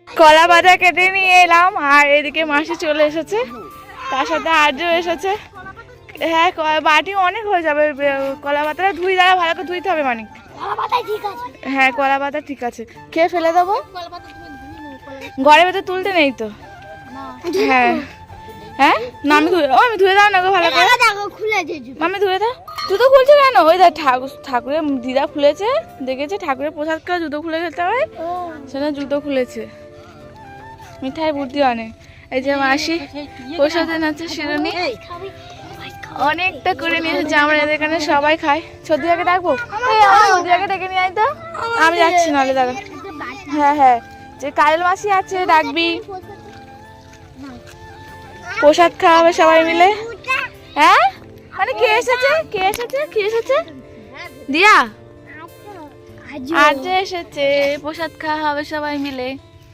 কলা পাতা কেটে নিয়ে এলাম আর এদিকে মাসি চলে এসেছে, তার সাথে আর্য এসেছে। হ্যাঁ বাটি অনেক হয়ে যাবে, কলা পাতাটা ধুই দ্বারা ভালো করে ধুইতে হবে মানে। হ্যাঁ কলা পাতা ঠিক আছে, খেয়ে ফেলে দেবো, ঘরের ভেতর তুলতে নেই তো। হ্যাঁ হ্যাঁ না আমি ধুয়ে দাও না গো ভালো করে, আমি ধুয়ে দাও। জুতো খুলছে কেন? ওই দেখ ঠাকুরের দিদা খুলেছে, দেখেছে ঠাকুরের প্রসাদ খাওয়া জুতো খুলে খেতে হয়, সেটা জুতো খুলেছে। মিঠাই বুদ্ধি অনেক। এই যে মাসি প্রসাদে নাচে শিরোনি অনেকটা করে নিয়ে এসেছে, আমরা এখানে সবাই খাই। সর্দিয়াকে ডাকবো? সর্দিয়াকে ডেকে নিয়ে আয় তো, আমি যাচ্ছি নাহলে দাদা। হ্যাঁ হ্যাঁ যে কাজল মাসি আছে ডাকবি, প্রসাদ খাওয়াবে সবাই মিলে। হ্যাঁ মানে কে এসেছে কে এসেছে কে এসেছে? দিয়া আজ এসেছে, প্রসাদ খাওয়া হবে সবাই মিলে।